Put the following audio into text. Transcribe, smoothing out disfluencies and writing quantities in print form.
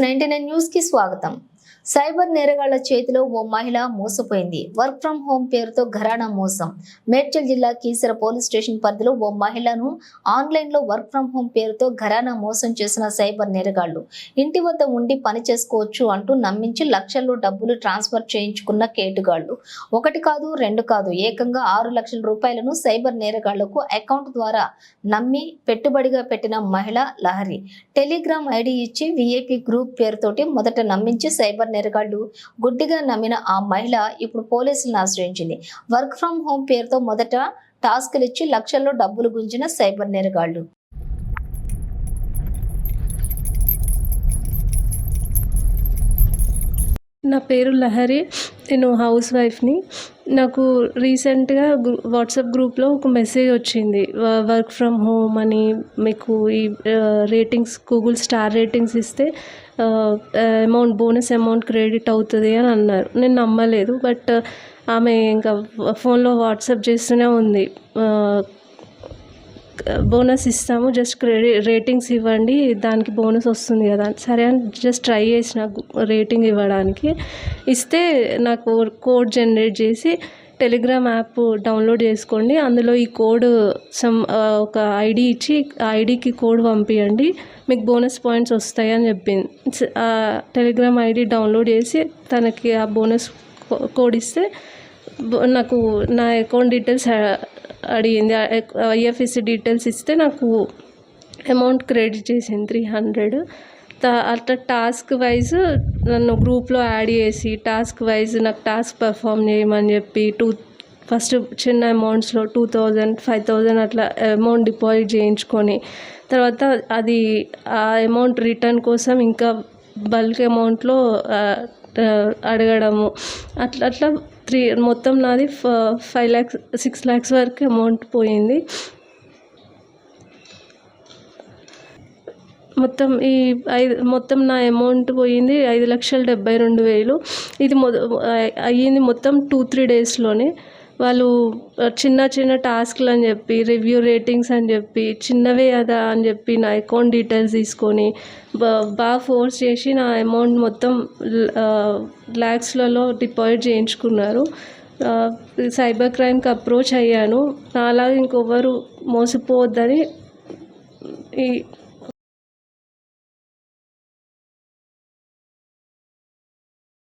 X99 news కి స్వాగతం. Cyber నేరగాళ్ల చేతిలో ఓ మహిళ మోసపోయింది. వర్క్ ఫ్రం హోం పేరుతో ఘరానా మోసం. మేడ్చల్ జిల్లా కీసర పోలీస్ స్టేషన్ పరిధిలో ఓ మహిళను ఆన్లైన్ లో వర్క్ ఫ్రం హోం పేరుతో ఘరానా మోసం చేసిన సైబర్ నేరగాళ్లు ఇంటి వద్ద ఉండి పని చేసుకోవచ్చు అంటూ నమ్మించి లక్షల్లో డబ్బులు ట్రాన్స్ఫర్ చేయించుకున్న కేటుగాళ్లు. ఒకటి కాదు రెండు కాదు, ఏకంగా 6 లక్షల రూపాయలను సైబర్ నేరగాళ్లకు అకౌంట్ ద్వారా నమ్మి పెట్టుబడిగా పెట్టిన మహిళ లహరి. టెలిగ్రామ్ ఐడి ఇచ్చి విఐపి గ్రూప్ పేరుతోటి మొదట నమ్మించి సైబర్ నేరగాళ్లు గుడ్డిగా నమ్మిన ఆ మహిళ ఇప్పుడు పోలీసులను ఆశ్రయించింది. వర్క్ ఫ్రం హోం పేరుతో మొదట టాస్క్లు ఇచ్చి లక్షల్లో డబ్బులు గుంజిన సైబర్ నేరగాళ్లు. నా పేరు లహరి, నేను హౌస్ వైఫ్ని. నాకు రీసెంట్గా వాట్సాప్ గ్రూప్లో ఒక మెసేజ్ వచ్చింది, వర్క్ ఫ్రమ్ హోమ్ అని. మీకు ఈ రేటింగ్స్, గూగుల్ స్టార్ రేటింగ్స్ ఇస్తే అమౌంట్, బోనస్ అమౌంట్ క్రెడిట్ అవుతుంది అని అన్నారు. నేను నమ్మలేదు, బట్ ఆమె ఇంకా ఫోన్లో వాట్సాప్ చేస్తూనే ఉంది, బోనస్ ఇస్తాము, జస్ట్ రేటింగ్స్ ఇవ్వండి, దానికి బోనస్ వస్తుంది కదా. సరే అని జస్ట్ ట్రై చేసిన రేటింగ్ ఇవ్వడానికి. ఇస్తే నాకు కోడ్ జనరేట్ చేసి టెలిగ్రామ్ యాప్ డౌన్లోడ్ చేసుకోండి, అందులో ఈ కోడ్ ఒక ఐడి ఇచ్చి ఆ ఐడికి కోడ్ పంపించండి, మీకు బోనస్ పాయింట్స్ వస్తాయి అని చెప్పింది. టెలిగ్రామ్ ఐడి డౌన్లోడ్ చేసి తనకి ఆ బోనస్ కోడ్ ఇస్తే నాకు నా అకౌంట్ డీటెయిల్స్ అడిగింది. ఐఎఫ్ఎస్సి డీటెయిల్స్ ఇస్తే నాకు అమౌంట్ క్రెడిట్ చేసింది 300. అట్లా టాస్క్ వైజ్ నన్ను గ్రూప్లో యాడ్ చేసి టాస్క్ వైజ్ నాకు టాస్క్ పర్ఫామ్ చేయమని చెప్పి ఫస్ట్ చిన్న అమౌంట్స్లో 2000, 5000 అట్లా అమౌంట్ డిపాజిట్ చేయించుకొని, తర్వాత అది ఆ అమౌంట్ రిటర్న్ కోసం ఇంకా బల్క్ అమౌంట్లో అడగడము. అట్లా మొత్తం నాది 5 lakhs, 6 lakhs వరకు అమౌంట్ పోయింది. మొత్తం నా అమౌంట్ పోయింది 5,72,000. ఇది అయ్యింది మొత్తం 2-3 డేస్లోనే. వాళ్ళు చిన్న టాస్క్లు అని చెప్పి, రివ్యూ రేటింగ్స్ అని చెప్పి, చిన్నవే కదా అని చెప్పి నా అకౌంట్ డీటెయిల్స్ తీసుకొని బాగా ఫోర్స్ చేసి నా అమౌంట్ మొత్తం ల్యాక్స్లలో డిపాజిట్ చేయించుకున్నారు. సైబర్ క్రైమ్కి అప్రోచ్ అయ్యాను. నాలాగా ఇంకొవ్వరు మోసపోవద్దని